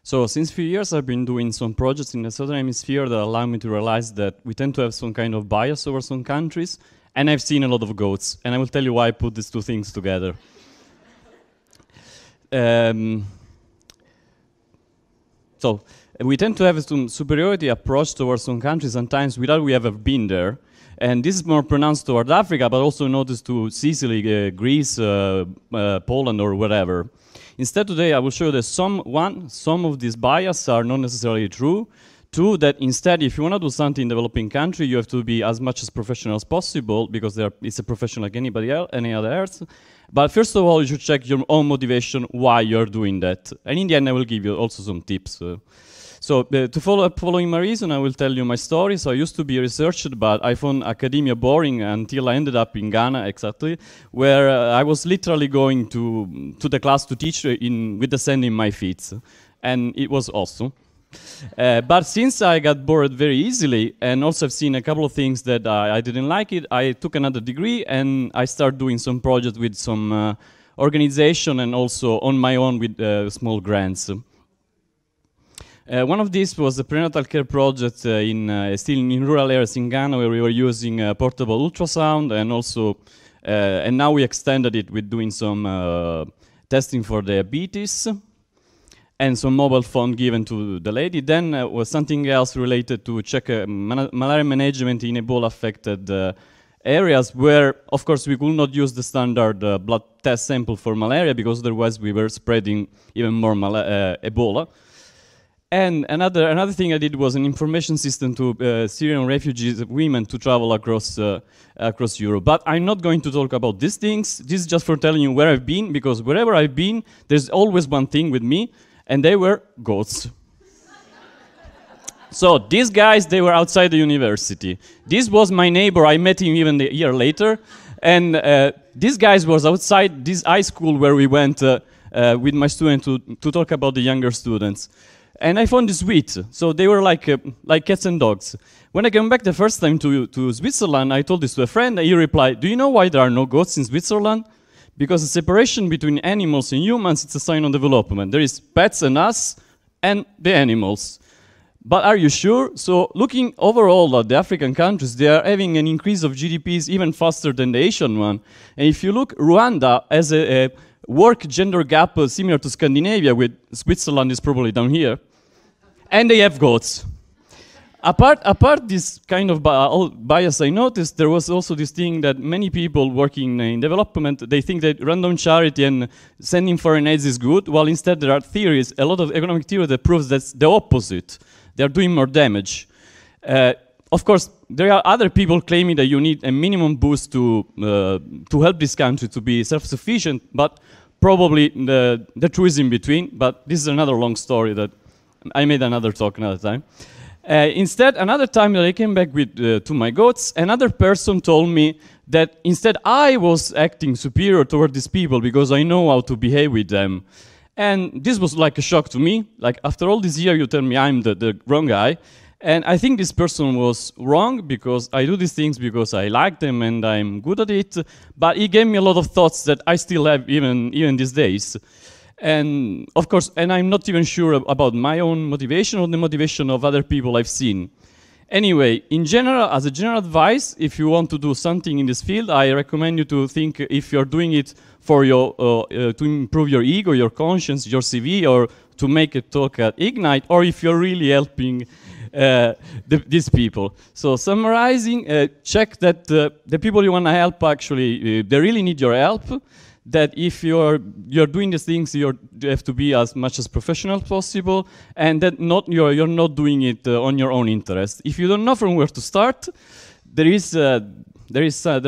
So since a few years, I've been doing some projects in the Southern Hemisphere that allow me to realize that we tend to have some kind of bias over some countries, and I've seen a lot of goats, and I will tell you why I put these two things together. So we tend to have some superiority approach towards some countries sometimes without we ever been there. And this is more pronounced toward Africa, but also noticed to Sicily, Greece, Poland, or whatever. Instead, today I will show you that some of these biases are not necessarily true. Two, that instead, if you want to do something in a developing country, you have to be as much as professional as possible, because it's a profession like anybody else, any other else. But first of all, you should check your own motivation, why you're doing that. And in the end, I will give you also some tips. To follow up following my reason, I will tell you my story. So I used to be a researcher, but I found academia boring until I ended up in Ghana, exactly, where I was literally going to the class to teach with the sand in my feet. And it was awesome. But since I got bored very easily, and also I've seen a couple of things that I didn't like it, I took another degree and I started doing some projects with some organization and also on my own with small grants. One of these was a prenatal care project still in rural areas in Ghana, where we were using portable ultrasound, and also, and now we extended it with doing some testing for diabetes, and some mobile phone given to the lady. Then was something else related to check malaria management in Ebola-affected areas, where, of course, we could not use the standard blood test sample for malaria, because otherwise we were spreading even more Ebola. And another thing I did was an information system to Syrian refugees, women, to travel across Europe. But I'm not going to talk about these things. This is just for telling you where I've been, because wherever I've been, there's always one thing with me, and they were goats. So these guys, they were outside the university. This was my neighbor. I met him even a year later. And these guys was outside this high school where we went with my student to talk about the younger students. And I found this sweet. So they were like cats and dogs. When I came back the first time to Switzerland, I told this to a friend, and he replied, "Do you know why there are no goats in Switzerland? Because the separation between animals and humans, it's a sign of development. There is pets and us, and the animals." But are you sure? So looking overall at the African countries, they are having an increase of GDPs even faster than the Asian one. And if you look, Rwanda has a work gender gap similar to Scandinavia, with Switzerland is probably down here. And they have goats. Apart this kind of bias I noticed, there was also this thing that many people working in development, they think that random charity and sending foreign aids is good, while instead there are theories, a lot of economic theory that proves that's the opposite. They are doing more damage. Of course, there are other people claiming that you need a minimum boost to help this country to be self-sufficient, but probably the truth is in between. But this is another long story that I made another talk another time. Instead, another time that I came back with to my goats, another person told me that instead I was acting superior toward these people because I know how to behave with them. And this was like a shock to me. Like, after all this year, you tell me I'm the wrong guy. And I think this person was wrong, because I do these things because I like them and I'm good at it. But he gave me a lot of thoughts that I still have even these days. And of course, and I'm not even sure about my own motivation or the motivation of other people I've seen. Anyway, in general, as a general advice, if you want to do something in this field, I recommend you to think if you're doing it for your to improve your ego, your conscience, your CV, or to make a talk at Ignite, or if you're really helping these people. So summarizing, check that the people you want to help actually they really need your help. That if you're doing these things, you have to be as much as professional as possible, and that you're not doing it on your own interest. If you don't know from where to start, there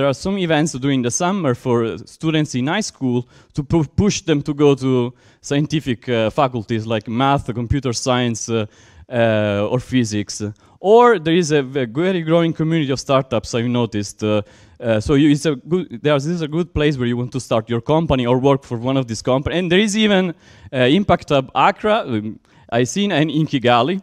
are some events during the summer for students in high school to push them to go to scientific faculties like math, computer science, or physics. Or there is a very growing community of startups, I've noticed. So this is a good place where you want to start your company or work for one of these companies. And there is even Impact Hub Accra, I've seen, and in Kigali,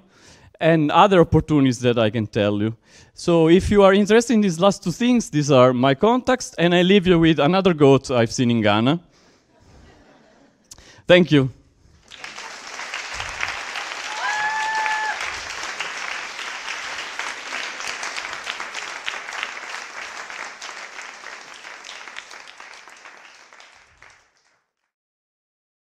and other opportunities that I can tell you. So if you are interested in these last two things, these are my contacts, and I leave you with another goat I've seen in Ghana. Thank you.